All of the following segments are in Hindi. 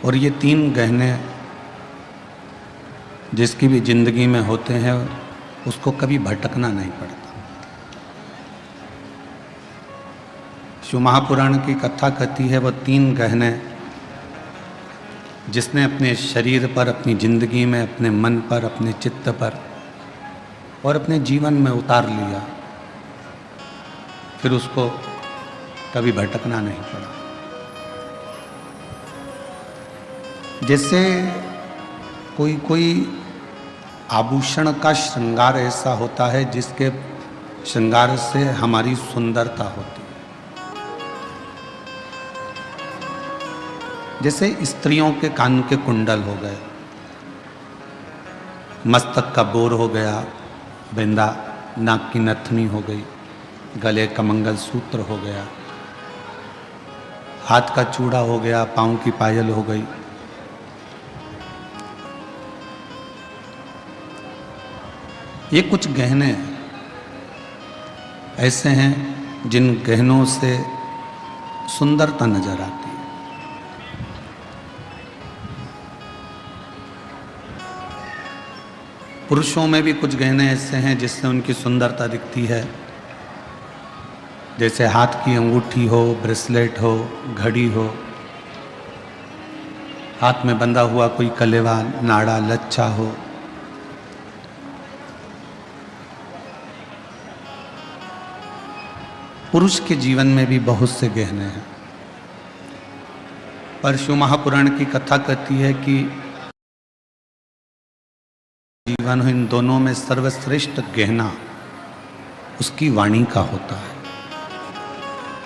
और ये तीन गहने जिसकी भी जिंदगी में होते हैं उसको कभी भटकना नहीं पड़ता। शिव महापुराण की कथा कहती है वो तीन गहने जिसने अपने शरीर पर, अपनी जिंदगी में, अपने मन पर, अपने चित्त पर और अपने जीवन में उतार लिया, फिर उसको कभी भटकना नहीं पड़ा। जैसे कोई आभूषण का श्रृंगार ऐसा होता है जिसके श्रृंगार से हमारी सुंदरता होती है। जैसे स्त्रियों के कान के कुंडल हो गए, मस्तक का बोर हो गया, बिंदा, नाक की नथनी हो गई, गले का मंगलसूत्र हो गया, हाथ का चूड़ा हो गया, पांव की पायल हो गई। ये कुछ गहने ऐसे हैं जिन गहनों से सुंदरता नजर आती है। पुरुषों में भी कुछ गहने ऐसे हैं जिससे उनकी सुंदरता दिखती है, जैसे हाथ की अंगूठी हो, ब्रेसलेट हो, घड़ी हो, हाथ में बंधा हुआ कोई कलेवा, नाड़ा, लच्छा हो। पुरुष के जीवन में भी बहुत से गहने हैं, पर शिव महापुराण की कथा कहती है कि जीवन इन दोनों में सर्वश्रेष्ठ गहना उसकी वाणी का होता है।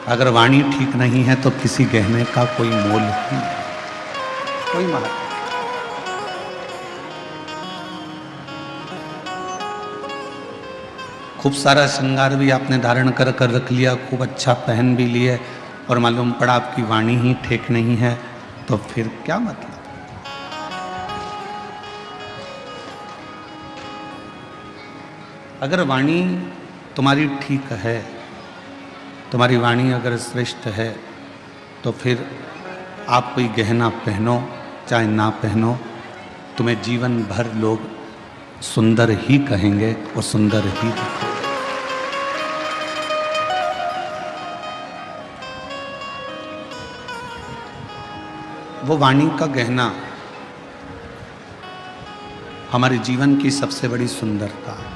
अगर वाणी ठीक नहीं है तो किसी गहने का कोई मोल ही नहीं, कोई महत्व। खूब सारा श्रृंगार भी आपने धारण कर रख लिया, खूब अच्छा पहन भी लिए, और मालूम पड़ा आपकी वाणी ही ठीक नहीं है, तो फिर क्या मतलब। अगर वाणी तुम्हारी ठीक है, तुम्हारी वाणी अगर श्रेष्ठ है, तो फिर आप कोई गहना पहनो चाहे ना पहनो, तुम्हें जीवन भर लोग सुंदर ही कहेंगे और सुंदर ही दिखोगे। वो वाणी का गहना हमारे जीवन की सबसे बड़ी सुंदरता है।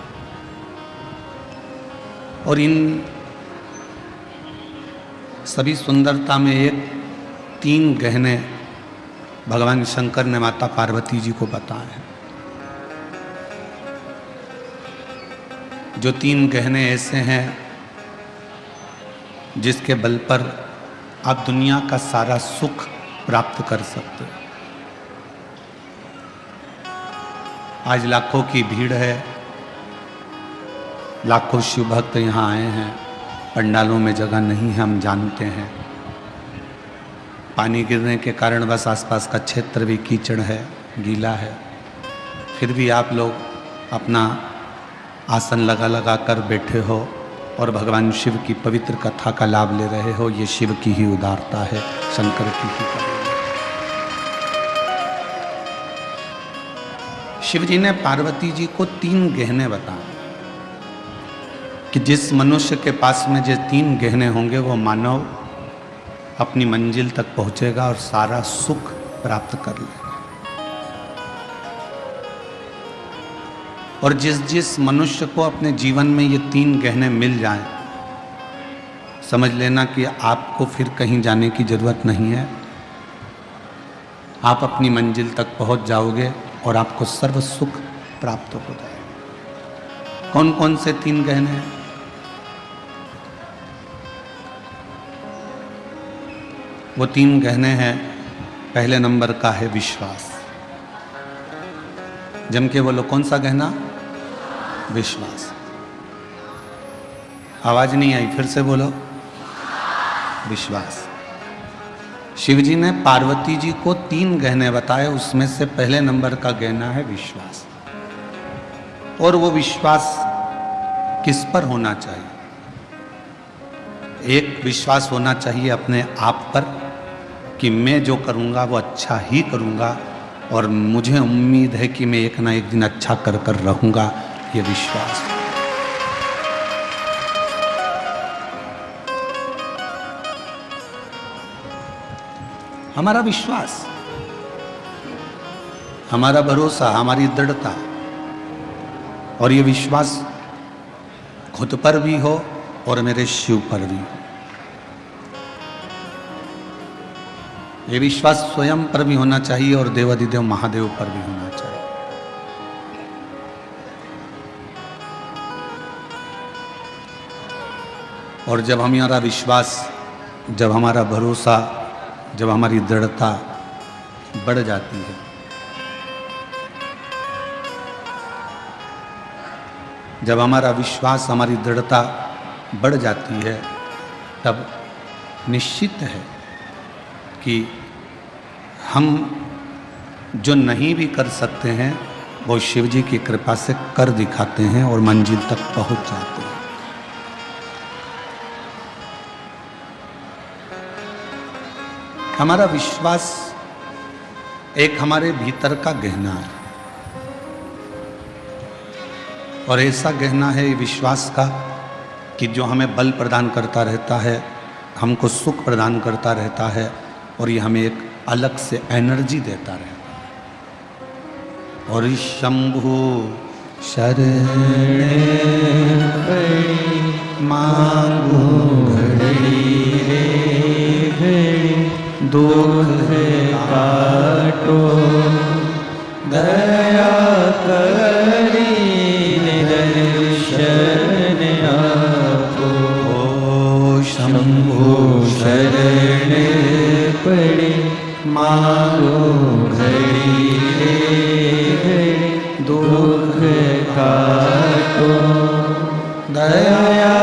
और इन सभी सुंदरता में एक तीन गहने भगवान शंकर ने माता पार्वती जी को बताए हैं। जो तीन गहने ऐसे हैं जिसके बल पर आप दुनिया का सारा सुख प्राप्त कर सकते हो। आज लाखों की भीड़ है, लाखों शिव भक्त यहाँ आए हैं, पंडालों में जगह नहीं है, हम जानते हैं। पानी गिरने के कारण बस आसपास का क्षेत्र भी कीचड़ है, गीला है, फिर भी आप लोग अपना आसन लगा लगा कर बैठे हो और भगवान शिव की पवित्र कथा का लाभ ले रहे हो। ये शिव की ही उदारता है, शंकर की ही कथा। शिव जी ने पार्वती जी को तीन गहने बताए कि जिस मनुष्य के पास में जो तीन गहने होंगे वो मानव अपनी मंजिल तक पहुंचेगा और सारा सुख प्राप्त कर लेगा। और जिस मनुष्य को अपने जीवन में ये तीन गहने मिल जाएं, समझ लेना कि आपको फिर कहीं जाने की जरूरत नहीं है। आप अपनी मंजिल तक पहुंच जाओगे और आपको सर्व सुख प्राप्त हो जाएगा। कौन कौन से तीन गहने हैं? वो तीन गहने हैं, पहले नंबर का है विश्वास। जम के बोलो, कौन सा गहना? विश्वास। आवाज नहीं आई, फिर से बोलो, विश्वास। शिव जी ने पार्वती जी को तीन गहने बताए, उसमें से पहले नंबर का गहना है विश्वास। और वो विश्वास किस पर होना चाहिए? एक विश्वास होना चाहिए अपने आप पर, कि मैं जो करूँगा वो अच्छा ही करूँगा और मुझे उम्मीद है कि मैं एक ना एक दिन अच्छा कर कर रहूँगा, ये विश्वास। हमारा विश्वास, हमारा भरोसा, हमारी दृढ़ता, और ये विश्वास खुद पर भी हो और मेरे शिव पर भी हो। ये विश्वास स्वयं पर भी होना चाहिए और देवाधिदेव महादेव पर भी होना चाहिए। और जब हमारा विश्वास, जब हमारा भरोसा, जब हमारी दृढ़ता बढ़ जाती है, जब हमारा विश्वास, हमारी दृढ़ता बढ़ जाती है, तब निश्चित है कि हम जो नहीं भी कर सकते हैं वो शिव जी की कृपा से कर दिखाते हैं और मंजिल तक पहुंच जाते हैं। हमारा विश्वास एक हमारे भीतर का गहना है, और ऐसा गहना है विश्वास का कि जो हमें बल प्रदान करता रहता है, हमको सुख प्रदान करता रहता है, और ये हमें एक अलग से एनर्जी देता रहता है। और शंभु शरण मांगो घड़ी रे घड़ी, दुख काटो दया करी निदर्शन आपो। ओ शंभु शरण पड़े मांगो घड़ी रे घड़ी, दुख काटो दया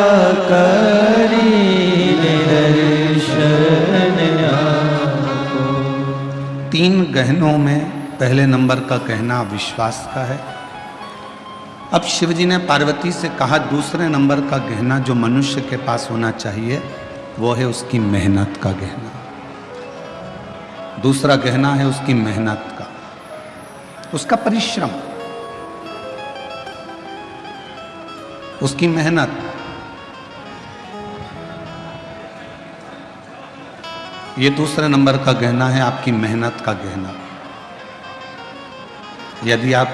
करी निदर्शन आपो। 3 गहनों में पहले नंबर का गहना विश्वास का है। अब शिव जी ने पार्वती से कहा दूसरे नंबर का गहना जो मनुष्य के पास होना चाहिए वो है उसकी मेहनत का गहना। दूसरा गहना है उसकी मेहनत का, उसका परिश्रम, उसकी मेहनत। ये दूसरे नंबर का गहना है आपकी मेहनत का गहना। यदि आप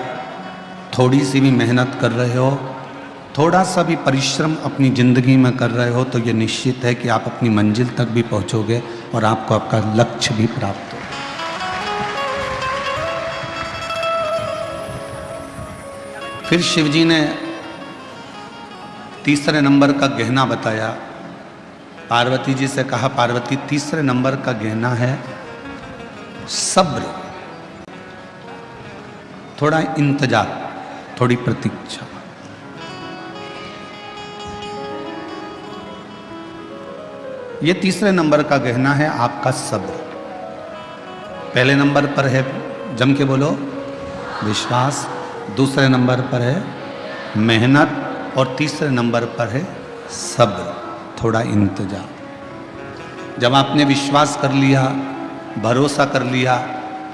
थोड़ी सी भी मेहनत कर रहे हो, थोड़ा सा भी परिश्रम अपनी जिंदगी में कर रहे हो, तो ये निश्चित है कि आप अपनी मंजिल तक भी पहुंचोगे और आपको आपका लक्ष्य भी प्राप्त होगा। फिर शिवजी ने तीसरे नंबर का गहना बताया। पार्वती जी से कहा पार्वती तीसरे नंबर का गहना है सब्र, थोड़ा इंतजार, थोड़ी प्रतीक्षा। ये तीसरे नंबर का गहना है आपका सब्र। पहले नंबर पर है, जम के बोलो, विश्वास। दूसरे नंबर पर है मेहनत, और तीसरे नंबर पर है सब्र, थोड़ा इंतजार। जब आपने विश्वास कर लिया, भरोसा कर लिया,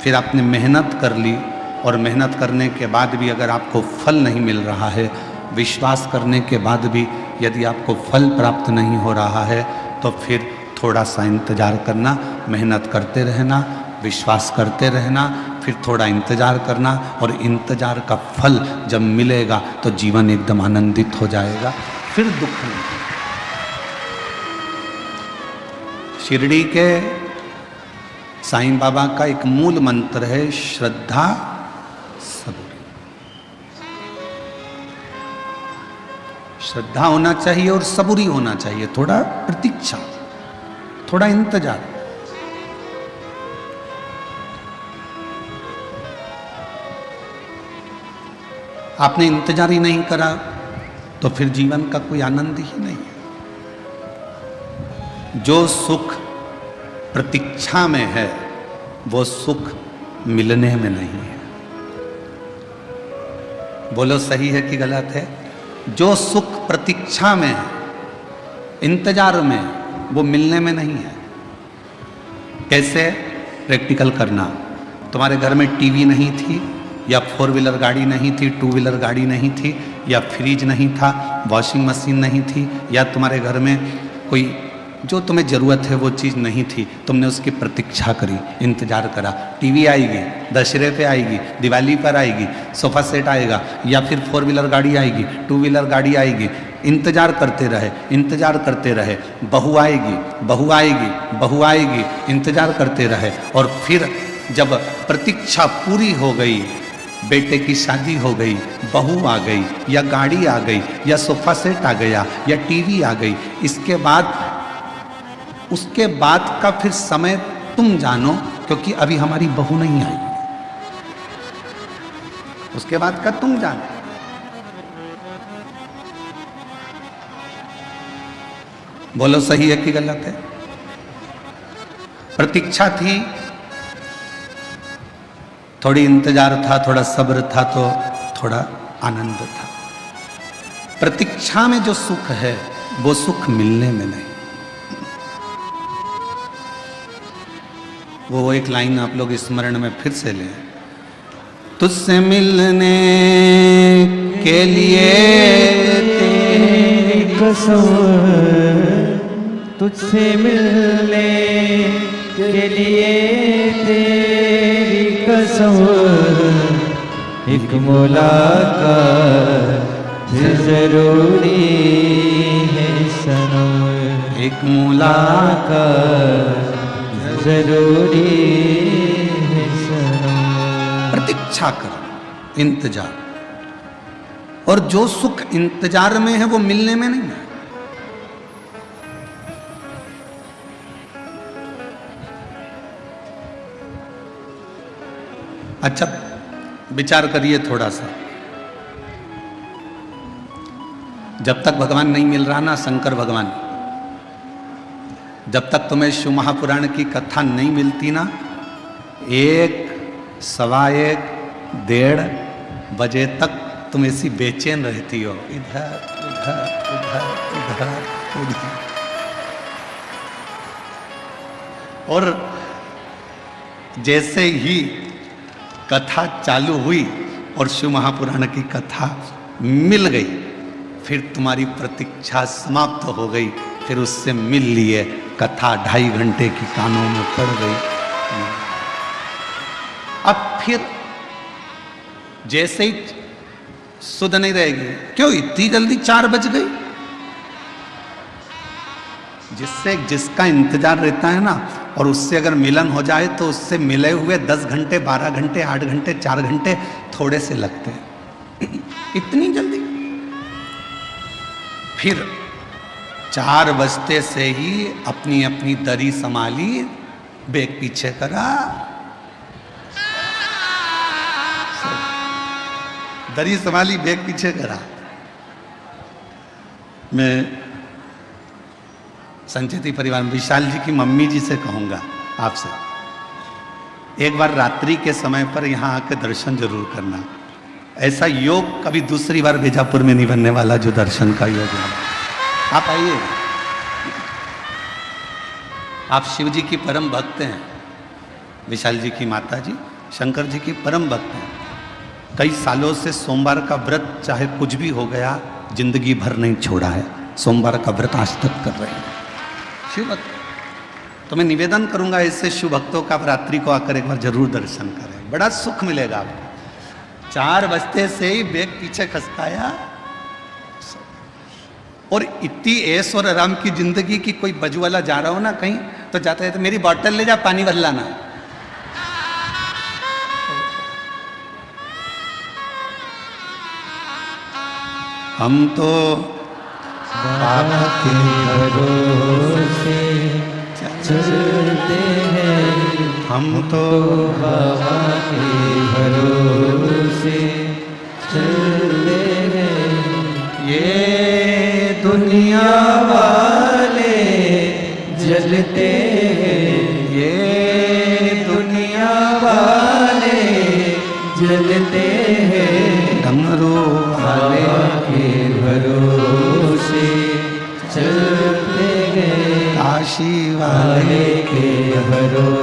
फिर आपने मेहनत कर ली, और मेहनत करने के बाद भी अगर आपको फल नहीं मिल रहा है, विश्वास करने के बाद भी यदि आपको फल प्राप्त नहीं हो रहा है, तो फिर थोड़ा सा इंतजार करना, मेहनत करते रहना, विश्वास करते रहना, फिर थोड़ा इंतजार करना, और इंतजार का फल जब मिलेगा तो जीवन एकदम आनंदित हो जाएगा, फिर दुख नहीं। शिरडी के साईं बाबा का एक मूल मंत्र है श्रद्धा सबूरी। श्रद्धा होना चाहिए और सबूरी होना चाहिए, थोड़ा प्रतीक्षा, थोड़ा इंतजार। आपने इंतजार ही नहीं करा तो फिर जीवन का कोई आनंद ही नहीं है। जो सुख प्रतीक्षा में है वो सुख मिलने में नहीं है। बोलो सही है कि गलत है? जो सुख प्रतीक्षा में है, इंतजार में, वो मिलने में नहीं है। कैसे प्रैक्टिकल करना। तुम्हारे घर में टीवी नहीं थी, या 4 व्हीलर गाड़ी नहीं थी, 2 व्हीलर गाड़ी नहीं थी, या फ्रिज नहीं था, वॉशिंग मशीन नहीं थी, या तुम्हारे घर में कोई जो तुम्हें ज़रूरत है वो चीज़ नहीं थी, तुमने उसकी प्रतीक्षा करी, इंतज़ार करा। टीवी आएगी, दशहरे पे आएगी, दिवाली पर आएगी, सोफ़ा सेट आएगा, या फिर 4 व्हीलर गाड़ी आएगी, 2 व्हीलर गाड़ी आएगी, इंतज़ार करते रहे, इंतज़ार करते रहे। बहू आएगी, बहू आएगी, बहू आएगी, इंतज़ार करते रहे। और फिर जब प्रतीक्षा पूरी हो गई, बेटे की शादी हो गई, बहू आ गई, या गाड़ी आ गई, या सोफ़ा सेट आ गया, या टीवी आ गई, उसके बाद का फिर समय तुम जानो, क्योंकि अभी हमारी बहू नहीं आई। उसके बाद का तुम जानो। बोलो सही है कि गलत है? प्रतीक्षा थी, थोड़ी इंतजार था, थोड़ा सब्र था, तो थोड़ा आनंद था। प्रतीक्षा में जो सुख है वो सुख मिलने में नहीं। वो एक लाइन आप लोग स्मरण में फिर से लें। तुझसे मिलने के लिए तेरी कसम, तुझसे मिलने के लिए तेरी कसम, एक मुलाकात जरूरी है सनम, एक मुलाकात जरूरी है सनम। प्रतीक्षा करो, इंतजार, और जो सुख इंतजार में है वो मिलने में नहीं है। अच्छा विचार करिए थोड़ा सा, जब तक भगवान नहीं मिल रहा ना, शंकर भगवान, जब तक तुम्हें शिव महापुराण की कथा नहीं मिलती ना, 1, 1:15, 1:30 बजे तक तुम ऐसी बेचैन रहती हो, इधर उधर उधर उधर उधर। और जैसे ही कथा चालू हुई और शिव महापुराण की कथा मिल गई, फिर तुम्हारी प्रतीक्षा समाप्त हो गई, फिर उससे मिल लिए, कथा 2.5 घंटे की कानों में पड़ गई। अब फिर जैसे ही सुध नहीं रहेगी, क्यों इतनी जल्दी 4 बज गई? जिसका इंतजार रहता है ना, और उससे अगर मिलन हो जाए तो उससे मिले हुए 10 घंटे, 12 घंटे, 8 घंटे, 4 घंटे थोड़े से लगते हैं। इतनी जल्दी? फिर 4 बजते से ही अपनी अपनी दरी संभाली, बैग पीछे करा, दरी संभाली, बैग पीछे करा। मैं संचेती परिवार विशाल जी की मम्मी जी से कहूँगा आपसे, एक बार रात्रि के समय पर यहाँ आकर दर्शन जरूर करना। ऐसा योग कभी दूसरी बार बीजापुर में नहीं बनने वाला जो दर्शन का योग है। आप आइए। आप शिव जी की परम भक्त हैं, विशाल जी की माता जी शंकर जी की परम भक्त हैं। कई सालों से सोमवार का व्रत, चाहे कुछ भी हो गया, जिंदगी भर नहीं छोड़ा है। सोमवार का व्रत आज तक कर रहे हैं शिव भक्त। तो मैं निवेदन करूंगा ऐसे शिव भक्तों का, रात्रि को आकर एक बार जरूर दर्शन करें, बड़ा सुख मिलेगा आपको। 4 बजते से ही बैग पीछे खसकाया, और इतनी ऐश और आराम की जिंदगी की, कोई बजू वाला जा रहा हो ना कहीं, तो जाते हैं तो मेरी बोतल ले जा, पानी भर लाना। हम तो बाबा के भरोसे चलते हैं, हम तो बाबा के भरोसे चलते हैं। ये दुनिया वाले जलते हैं, ये दुनिया वाले जलते हैं, डमरू वाले के भरोसे चलते हैं, काशी वाले के भरोसे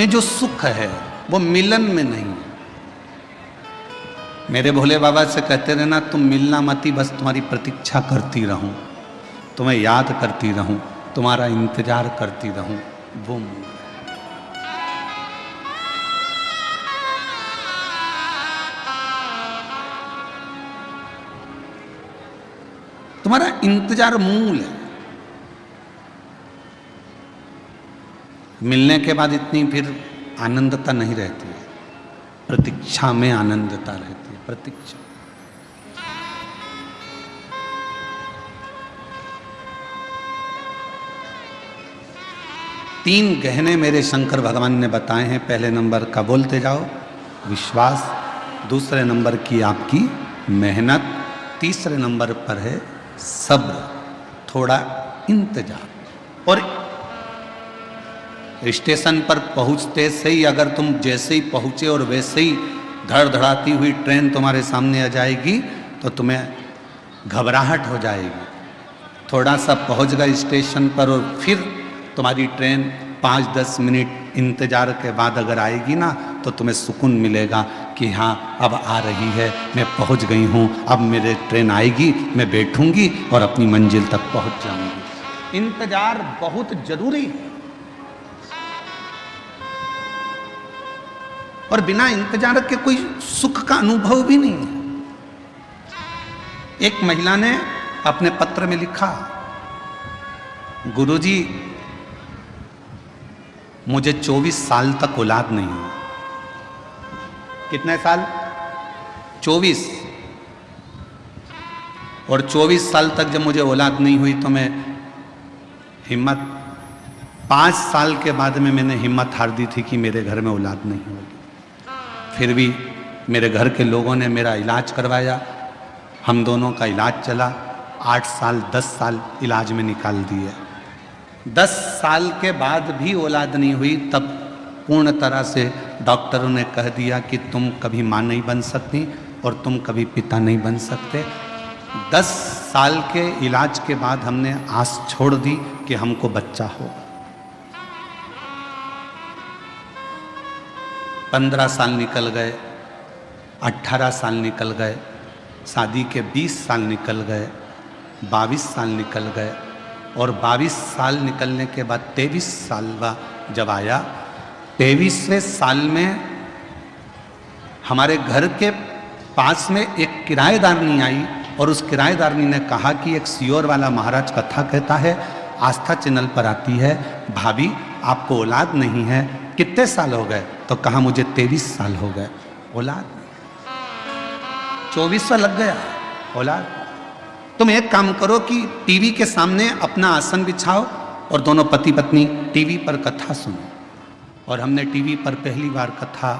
में जो सुख है वो मिलन में नहीं है। मेरे भोले बाबा से कहते रहना, तुम मिलना मती, बस तुम्हारी प्रतीक्षा करती रहूं, तुम्हें याद करती रहूं, तुम्हारा इंतजार करती रहूं, वो तुम्हारा इंतजार मूल है। मिलने के बाद इतनी फिर आनंदता नहीं रहती है, प्रतीक्षा में आनंदता रहती है। प्रतीक्षा तीन गहने मेरे शंकर भगवान ने बताए हैं। पहले नंबर का बोलते जाओ विश्वास, दूसरे नंबर की आपकी मेहनत, तीसरे नंबर पर है सब्र, थोड़ा इंतजार। और स्टेशन पर पहुंचते से ही अगर तुम जैसे ही पहुंचे और वैसे ही धड़धड़ाती हुई ट्रेन तुम्हारे सामने आ जाएगी तो तुम्हें घबराहट हो जाएगी। थोड़ा सा पहुंच गए स्टेशन पर और फिर तुम्हारी ट्रेन 5-10 मिनट इंतजार के बाद अगर आएगी ना तो तुम्हें सुकून मिलेगा कि हाँ अब आ रही है, मैं पहुंच गई हूँ, अब मेरे ट्रेन आएगी, मैं बैठूंगी और अपनी मंजिल तक पहुंच जाऊंगी। इंतजार बहुत जरूरी है और बिना इंतजार के कोई सुख का अनुभव भी नहीं है। एक महिला ने अपने पत्र में लिखा, गुरुजी मुझे 24 साल तक औलाद नहीं हुई। कितने साल? 24। और 24 साल तक जब मुझे औलाद नहीं हुई तो मैं हिम्मत 5 साल के बाद में मैंने हिम्मत हार दी थी कि मेरे घर में औलाद नहीं होगी। फिर भी मेरे घर के लोगों ने मेरा इलाज करवाया, हम दोनों का इलाज चला। 8 साल 10 साल इलाज में निकाल दिए। 10 साल के बाद भी औलाद नहीं हुई, तब पूर्ण तरह से डॉक्टरों ने कह दिया कि तुम कभी माँ नहीं बन सकती और तुम कभी पिता नहीं बन सकते। 10 साल के इलाज के बाद हमने आस छोड़ दी कि हमको बच्चा हो। 15 साल निकल गए, 18 साल निकल गए, शादी के 20 साल निकल गए, 22 साल निकल गए और 22 साल निकलने के बाद 23 साल जब आया, 23वें साल में हमारे घर के पास में एक किराएदारनी आई और उस किराएदारनी ने कहा कि एक सियोर वाला महाराज कथा कहता है, आस्था चैनल पर आती है, भाभी आपको औलाद नहीं है, कितने साल हो गए? तो कहा मुझे 23 साल हो गए, औलाद 24वां लग गया औलाद। तुम एक काम करो कि टीवी के सामने अपना आसन बिछाओ और दोनों पति पत्नी टीवी पर कथा सुनो। और हमने टीवी पर पहली बार कथा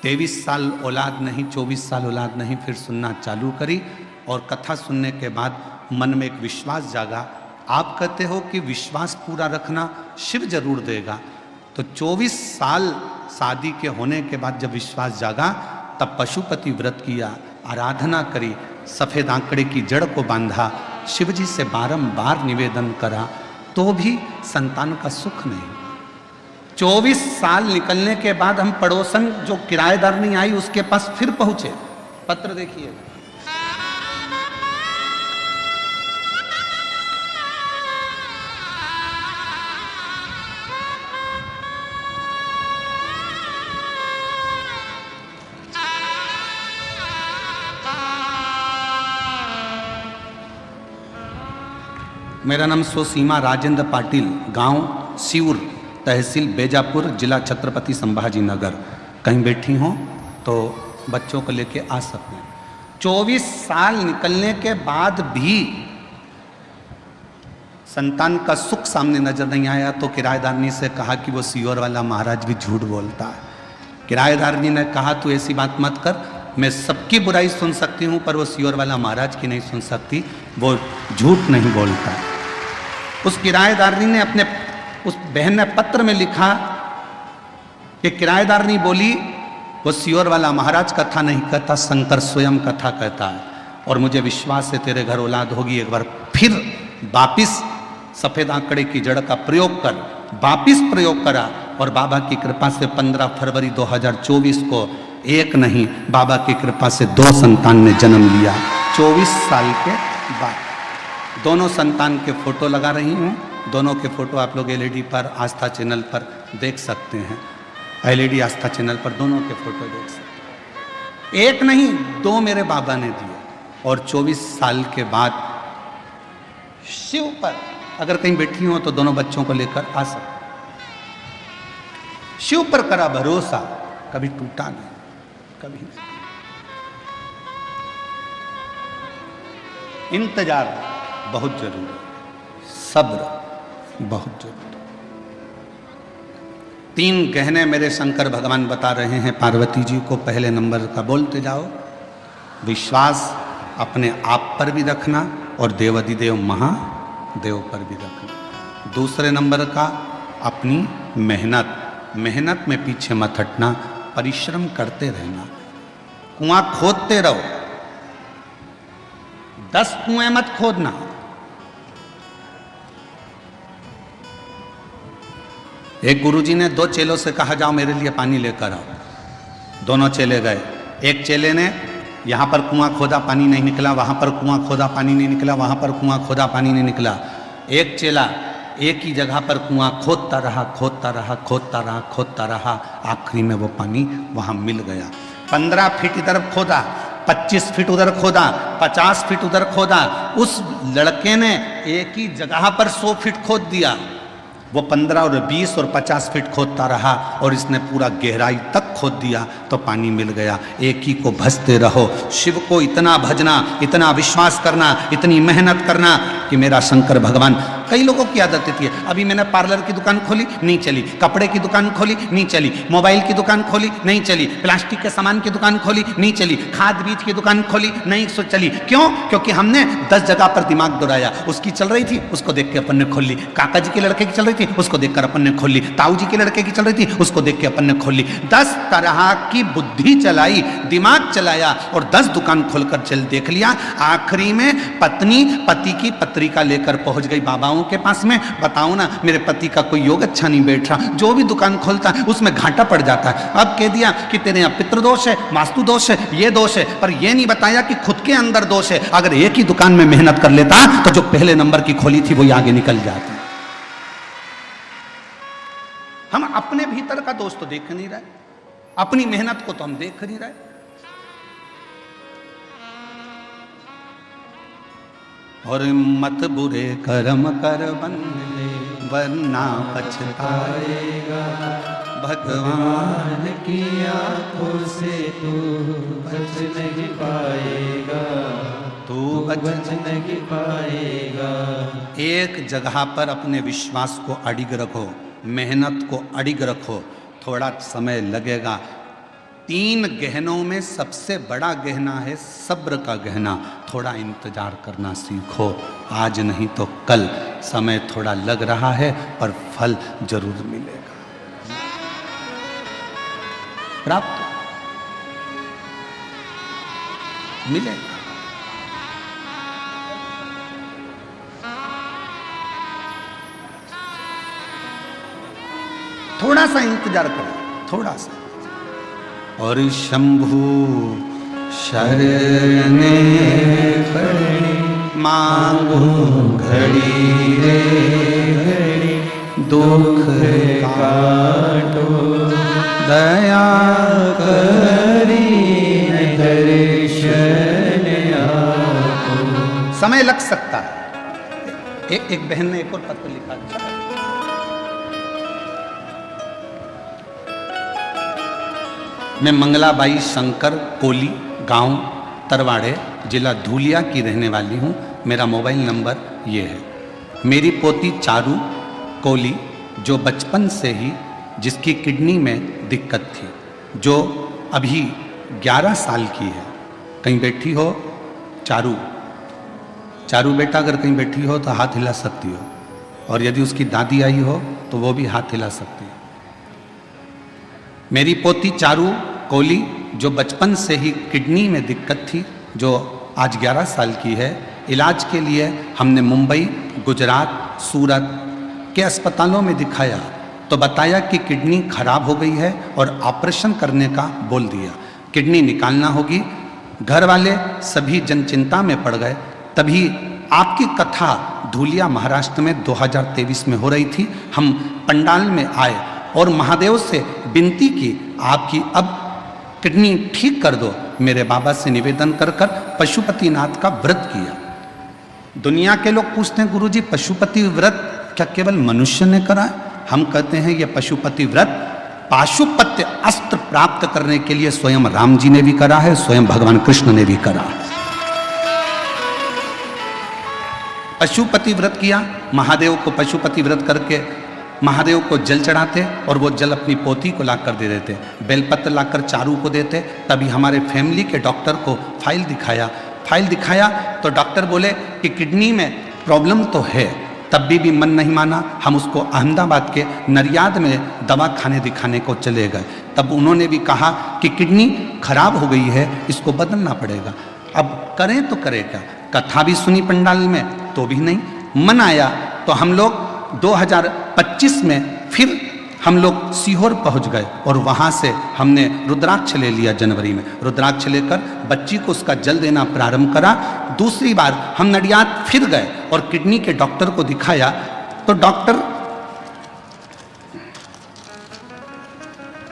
23 साल औलाद नहीं, 24 साल औलाद नहीं, फिर सुनना चालू करी। और कथा सुनने के बाद मन में एक विश्वास जागा। आप कहते हो कि विश्वास पूरा रखना शिव जरूर देगा, तो 24 साल शादी के होने के बाद जब विश्वास जागा तब पशुपति व्रत किया, आराधना करी, सफ़ेद आंकड़े की जड़ को बांधा, शिवजी से बारंबार निवेदन करा, तो भी संतान का सुख नहीं। 24 साल निकलने के बाद हम पड़ोसन जो किराएदारनी आई उसके पास फिर पहुंचे। पत्र देखिए, मेरा नाम सोसीमा राजेंद्र पाटिल, गांव सिउर, तहसील बेजापुर, जिला छत्रपति संभाजी नगर। कहीं बैठी हों तो बच्चों को लेके आ सकते हैं। 24 साल निकलने के बाद भी संतान का सुख सामने नजर नहीं आया तो किराएदारनी से कहा कि वो सियोर वाला महाराज भी झूठ बोलता है। किराएदारनी ने कहा तू ऐसी बात मत कर, मैं सबकी बुराई सुन सकती हूँ पर वो सियोर वाला महाराज की नहीं सुन सकती, वो झूठ नहीं बोलता। उस किराएदारनी ने अपने उस बहन ने पत्र में लिखा कि किराएदारनी बोली वो सियोर वाला महाराज कथा नहीं कहता, शंकर स्वयं कथा कहता है और मुझे विश्वास है तेरे घर औलाद होगी। एक बार फिर वापिस सफ़ेद आंकड़े की जड़ का प्रयोग कर, वापिस प्रयोग करा और बाबा की कृपा से 15 फरवरी 2024 को एक नहीं, बाबा की कृपा से 2 संतान ने जन्म लिया 24 साल के बाद। दोनों संतान के फोटो लगा रही हूँ। दोनों के फोटो आप लोग एलईडी पर आस्था चैनल पर देख सकते हैं। एलईडी आस्था चैनल पर दोनों के फोटो देख सकते हैं। एक नहीं, 2 मेरे बाबा ने दिए। और 24 साल के बाद शिव पर अगर कहीं बैठी हो तो दोनों बच्चों को लेकर आ सकते। शिव पर करा भरोसा, कभी टूटा नहीं, कभी नहीं। इंतजार बहुत जरूरी, सब्र बहुत जरूरी। 3 गहने मेरे शंकर भगवान बता रहे हैं पार्वती जी को। पहले नंबर का बोलते जाओ, विश्वास अपने आप पर भी रखना और देवाधिदेव महादेव पर भी रखना। दूसरे नंबर का अपनी मेहनत, मेहनत में पीछे मत हटना, परिश्रम करते रहना। कुआं खोदते रहो, 10 कुएं मत खोदना। एक गुरुजी ने 2 चेलों से कहा जाओ मेरे लिए पानी लेकर आओ। दोनों चेले गए। एक चेले ने यहाँ पर कुआं खोदा, पानी नहीं निकला, वहाँ पर कुआं खोदा, पानी नहीं निकला, वहाँ पर कुआं खोदा, पानी नहीं निकला। एक चेला एक ही जगह पर कुआं खोदता रहा, खोदता रहा, खोदता रहा, खोदता रहा, आखिरी में वो पानी वहाँ मिल गया। 15 फीट इधर खोदा, 25 फीट उधर खोदा, 50 फीट उधर खोदा। उस लड़के ने एक ही जगह पर 100 फीट खोद दिया। वो 15 और 20 और 50 फीट खोदता रहा और इसने पूरा गहराई तक खोद दिया तो पानी मिल गया। एक ही को भजते रहो, शिव को इतना भजना, इतना विश्वास करना, इतनी मेहनत करना कि मेरा शंकर भगवान। कई लोगों की आदत होती है, अभी मैंने पार्लर की दुकान खोली नहीं चली, कपड़े की दुकान खोली नहीं चली, मोबाइल की दुकान खोली नहीं चली, प्लास्टिक के सामान की दुकान खोली नहीं चली, खाद बीज की दुकान खोली नहीं चली। क्यों? क्योंकि हमने 10 जगह पर दिमाग दौड़ाया। उसकी चल रही थी, उसको देख के अपन ने खोल ली। काका जी के लड़के की चल रही थी, उसको देखकर अपन ने खोल ली। ताऊ जी के लड़के की चल रही थी, उसको देख के अपन ने खोल ली। 10 तरह की बुद्धि चलाई, दिमाग चलाया और 10 दुकान खोलकर चल देख लिया। आखिरी में पत्नी पति की पत्रिका लेकर पहुंच गई बाबाओं के पास में। बताओ ना, मेरे पति का कोई योग अच्छा नहीं बैठ रहा, जो भी दुकान खोलता है उसमें घाटा पड़ जाता है। अब कह दिया कि तेरे यहाँ पितृ दोष है, वास्तु दोष है, ये दोष है, पर ये नहीं बताया कि खुद के अंदर दोष है। अगर एक ही दुकान में मेहनत कर लेता तो जो पहले नंबर की खोली थी वही आगे निकल जाती। हम अपने भीतर का दोष तो देख नहीं रहे, अपनी मेहनत को तो हम देख नहीं रहे। और मत बुरे कर्म कर बंदे वरना पछताएगा, भगवान की आंखों से तू बच नहीं पाएगा, तू बच नहीं पाएगा। एक जगह पर अपने विश्वास को अडिग रखो, मेहनत को अडिग रखो, थोड़ा समय लगेगा। 3 गहनों में सबसे बड़ा गहना है सब्र का गहना। थोड़ा इंतजार करना सीखो, आज नहीं तो कल। समय थोड़ा लग रहा है पर फल जरूर मिलेगा, प्राप्त मिलेगा। थोड़ा सा इंतजार करो, थोड़ा सा। और शंभु शरणे पड़े मांगो घड़ी रे घड़ी, दुख काटो दया करी दर्शन आपको। समय लग सकता है। एक बहन ने एक और पत्र लिखा था, मैं मंगलाबाई शंकर कोली, गांव तरवाड़े, जिला धूलिया की रहने वाली हूँ। मेरा मोबाइल नंबर ये है। मेरी पोती चारू कोली, जो बचपन से ही जिसकी किडनी में दिक्कत थी, जो अभी 11 साल की है। कहीं बैठी हो चारू, चारू बेटा अगर कहीं बैठी हो तो हाथ हिला सकती हो, और यदि उसकी दादी आई हो तो वो भी हाथ हिला सकती है। मेरी पोती चारू कोली, जो बचपन से ही किडनी में दिक्कत थी, जो आज 11 साल की है। इलाज के लिए हमने मुंबई, गुजरात, सूरत के अस्पतालों में दिखाया तो बताया कि किडनी खराब हो गई है और ऑपरेशन करने का बोल दिया, किडनी निकालना होगी। घर वाले सभी जन चिंता में पड़ गए। तभी आपकी कथा धूलिया महाराष्ट्र में 2023 में हो रही थी। हम पंडाल में आए और महादेव से विनती की, आपकी अब किडनी ठीक कर दो। मेरे बाबा से निवेदन कर कर पशुपतिनाथ का व्रत किया। दुनिया के लोग पूछते हैं गुरुजी पशुपति व्रत क्या केवल मनुष्य ने करा है? हम कहते हैं यह पशुपति व्रत पाशुपत्य अस्त्र प्राप्त करने के लिए स्वयं राम जी ने भी करा है, स्वयं भगवान कृष्ण ने भी करा है। पशुपति व्रत किया, महादेव को पशुपति व्रत करके महादेव को जल चढ़ाते और वो जल अपनी पोती को लाकर दे देते, बेलपत्र लाकर चारू को देते। तभी हमारे फैमिली के डॉक्टर को फाइल दिखाया तो डॉक्टर बोले कि किडनी में प्रॉब्लम तो है। तब भी मन नहीं माना, हम उसको अहमदाबाद के नरियाद में दवा खाने दिखाने को चले गए। तब उन्होंने भी कहा कि किडनी खराब हो गई है, इसको बदलना पड़ेगा। अब करें तो करें क्या? कथा भी सुनी पंडाल में तो भी नहीं मन आया। तो हम लोग 2025 में फिर हम लोग सीहोर पहुंच गए और वहां से हमने रुद्राक्ष ले लिया। जनवरी में रुद्राक्ष लेकर बच्ची को उसका जल देना प्रारंभ करा। दूसरी बार हम नडियाद फिर गए और किडनी के डॉक्टर को दिखाया तो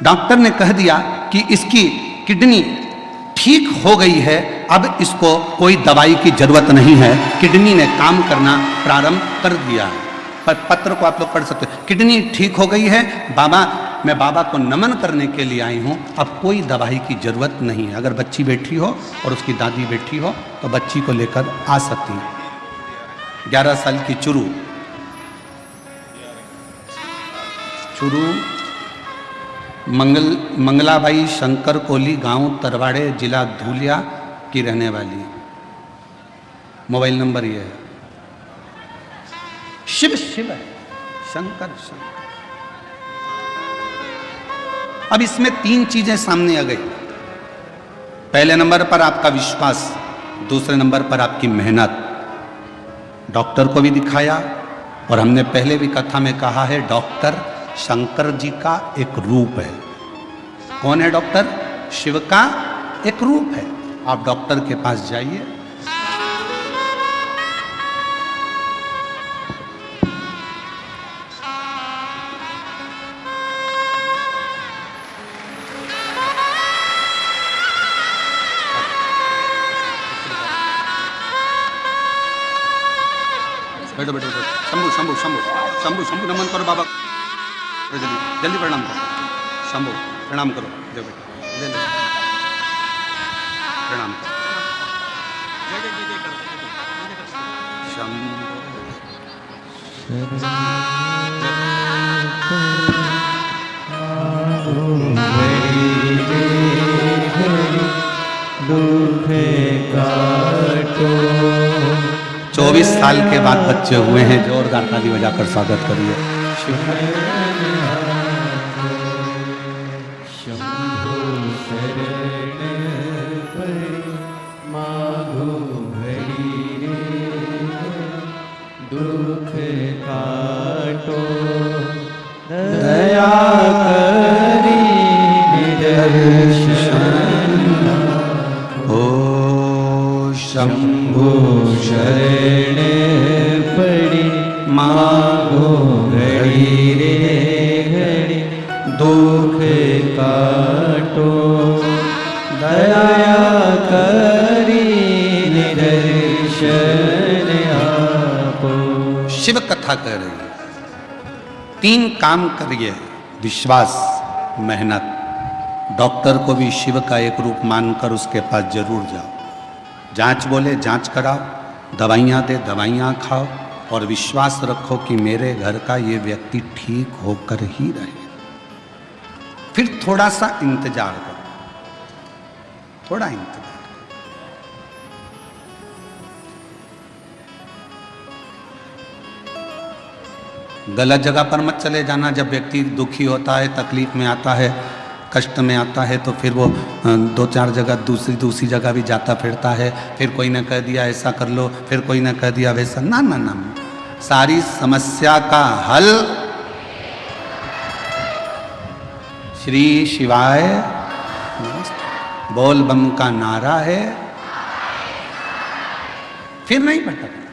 डॉक्टर ने कह दिया कि इसकी किडनी ठीक हो गई है, अब इसको कोई दवाई की जरूरत नहीं है। किडनी ने काम करना प्रारंभ कर दिया है। पर पत्र को आप लोग पढ़ सकते हो। किडनी ठीक हो गई है बाबा, मैं बाबा को नमन करने के लिए आई हूँ, अब कोई दवाई की जरूरत नहीं है। अगर बच्ची बैठी हो और उसकी दादी बैठी हो तो बच्ची को लेकर आ सकती है। 11 साल की चुरू मंगलाबाई शंकर कोली, गांव तरवाड़े, जिला धूलिया की रहने वाली। मोबाइल नंबर ये है। शिव शिव है, शंकर शंकर। अब इसमें 3 चीजें सामने आ गई। पहले नंबर पर आपका विश्वास, दूसरे नंबर पर आपकी मेहनत। डॉक्टर को भी दिखाया और हमने पहले भी कथा में कहा है डॉक्टर शंकर जी का एक रूप है। कौन है डॉक्टर? शिव का एक रूप है। आप डॉक्टर के पास जाइए, बैठो बैठो बैठो। शंभु शंभु शंभु शंभु शंभु नमन करो बाबा, जल्दी जल्दी प्रणाम करो। शंभु प्रणाम करो, जय बेटा जल्दी प्रणाम करो। शंभु दुख काटो। 24 साल के बाद बच्चे हुए हैं, जोरदार ताली बजाकर स्वागत करिए। शंभु शरण परि मागो घड़ी रे, दुख काटो दया करी निदर्शन। ओ शंभु शरण पड़ी मागो घड़ी रे घड़ी, दुख काटो दया करी निदर्शन आपो। शिव कथा कह रही है। 3 काम करिए, विश्वास, मेहनत। डॉक्टर को भी शिव का एक रूप मानकर उसके पास जरूर जाओ। जांच बोले जांच कराओ, दवाइयाँ दे दवाइयाँ खाओ और विश्वास रखो कि मेरे घर का ये व्यक्ति ठीक होकर ही रहे। फिर थोड़ा सा इंतजार करो, थोड़ा इंतजार। गलत जगह पर मत चले जाना। जब व्यक्ति दुखी होता है, तकलीफ में आता है, कष्ट में आता है तो फिर वो 2-4 जगह दूसरी जगह भी जाता फिरता है। फिर कोई ने कह दिया ऐसा कर लो, फिर कोई ने कह दिया वैसा। ना ना ना, सारी समस्या का हल श्री शिवाय बोल बम का नारा है, फिर नहीं भटकना।